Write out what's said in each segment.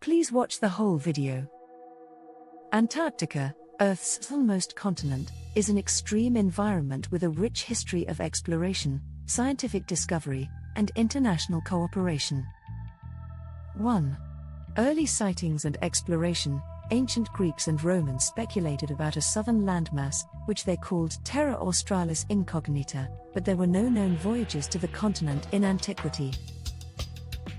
Please watch the whole video. Antarctica, Earth's southernmost continent, is an extreme environment with a rich history of exploration, scientific discovery, and international cooperation. 1. Early sightings and exploration. Ancient Greeks and Romans speculated about a southern landmass, which they called Terra Australis Incognita, but there were no known voyages to the continent in antiquity.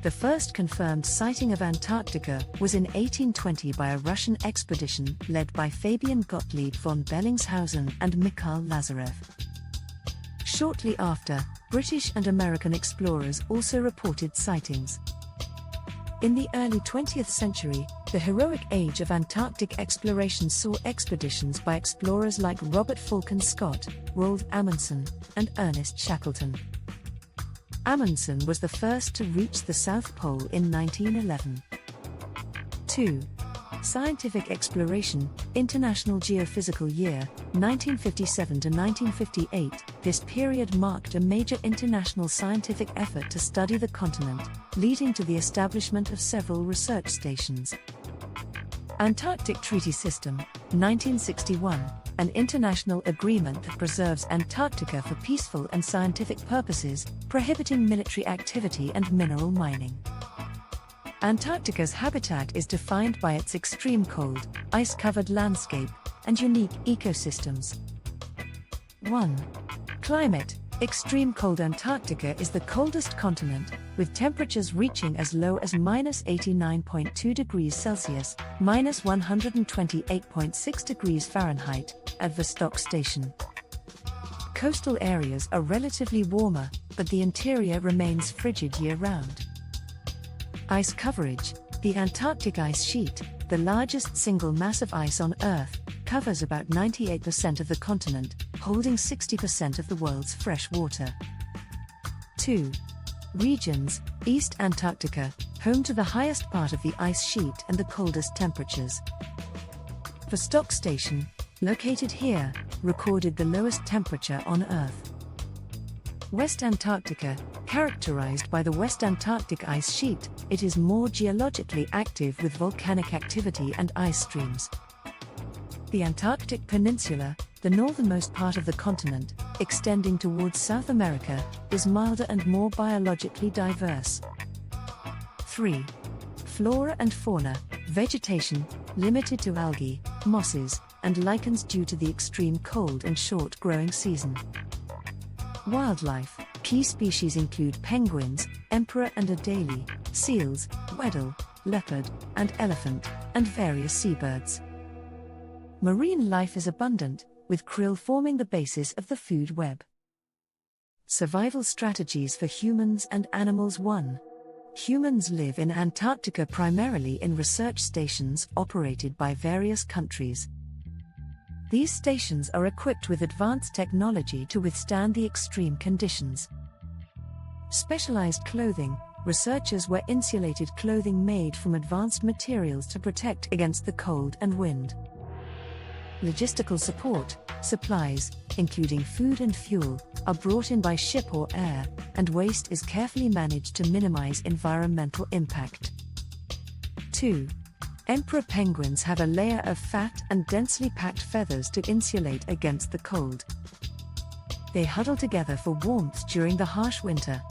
The first confirmed sighting of Antarctica was in 1820 by a Russian expedition led by Fabian Gottlieb von Bellingshausen and Mikhail Lazarev. Shortly after, British and American explorers also reported sightings. In the early 20th century, the heroic age of Antarctic exploration saw expeditions by explorers like Robert Falcon Scott, Roald Amundsen, and Ernest Shackleton. Amundsen was the first to reach the South Pole in 1911. 2. Scientific exploration. International Geophysical Year, 1957 to 1958. This period marked a major international scientific effort to study the continent, leading to the establishment of several research stations. Antarctic Treaty System, 1961, an international agreement that preserves Antarctica for peaceful and scientific purposes, prohibiting military activity and mineral mining. Antarctica's habitat is defined by its extreme cold, ice-covered landscape, and unique ecosystems. 1. Climate. Extreme cold. Antarctica is the coldest continent, with temperatures reaching as low as -89.2 degrees Celsius, -128.6 degrees Fahrenheit, at Vostok Station. Coastal areas are relatively warmer, but the interior remains frigid year-round. Ice coverage. The Antarctic ice sheet, the largest single mass of ice on Earth, covers about 98% of the continent, holding 60% of the world's fresh water. 2. Regions. East Antarctica, home to the highest part of the ice sheet and the coldest temperatures. Vostok Station, located here, recorded the lowest temperature on Earth. West Antarctica, characterized by the West Antarctic ice sheet, it is more geologically active with volcanic activity and ice streams. The Antarctic Peninsula, the northernmost part of the continent, extending towards South America, is milder and more biologically diverse. 3. Flora and fauna. Vegetation, limited to algae, mosses, and lichens due to the extreme cold and short growing season. Wildlife. Key species include penguins, emperor and adelie, seals, weddell, leopard, and elephant, and various seabirds. Marine life is abundant, with krill forming the basis of the food web. Survival strategies for humans and animals. 1. Humans live in Antarctica primarily in research stations operated by various countries. These stations are equipped with advanced technology to withstand the extreme conditions. Specialized clothing. Researchers wear insulated clothing made from advanced materials to protect against the cold and wind. Logistical support. Supplies, including food and fuel, are brought in by ship or air, and waste is carefully managed to minimize environmental impact. 2. Emperor penguins have a layer of fat and densely packed feathers to insulate against the cold. They huddle together for warmth during the harsh winter.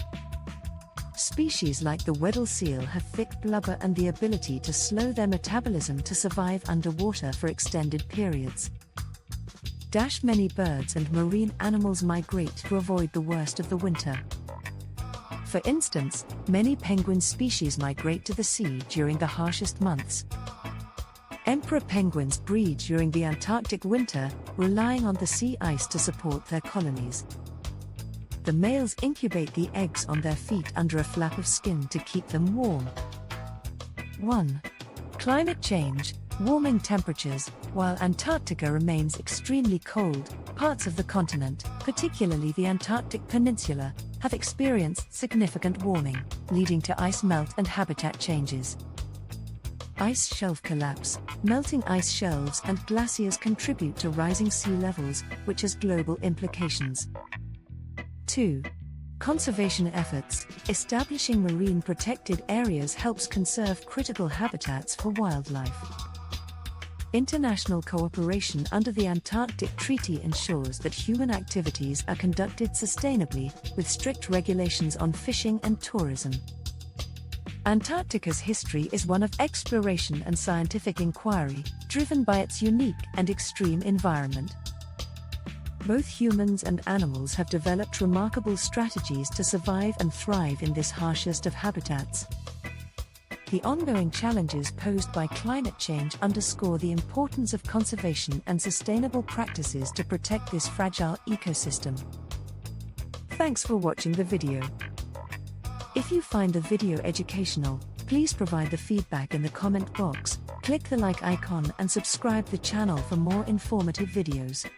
Species like the Weddell seal have thick blubber and the ability to slow their metabolism to survive underwater for extended periods. Many birds and marine animals migrate to avoid the worst of the winter. For instance, many penguin species migrate to the sea during the harshest months. Emperor penguins breed during the Antarctic winter, relying on the sea ice to support their colonies. The males incubate the eggs on their feet under a flap of skin to keep them warm. 1. Climate change. Warming temperatures. While Antarctica remains extremely cold, parts of the continent, particularly the Antarctic Peninsula, have experienced significant warming, leading to ice melt and habitat changes. Ice shelf collapse. Melting ice shelves and glaciers contribute to rising sea levels, which has global implications. 2. Conservation efforts. Establishing marine protected areas helps conserve critical habitats for wildlife. International cooperation under the Antarctic Treaty ensures that human activities are conducted sustainably, with strict regulations on fishing and tourism. Antarctica's history is one of exploration and scientific inquiry, driven by its unique and extreme environment. Both humans and animals have developed remarkable strategies to survive and thrive in this harshest of habitats. The ongoing challenges posed by climate change underscore the importance of conservation and sustainable practices to protect this fragile ecosystem. Thanks for watching the video. If you find the video educational, please provide the feedback in the comment box, click the like icon and subscribe the channel for more informative videos.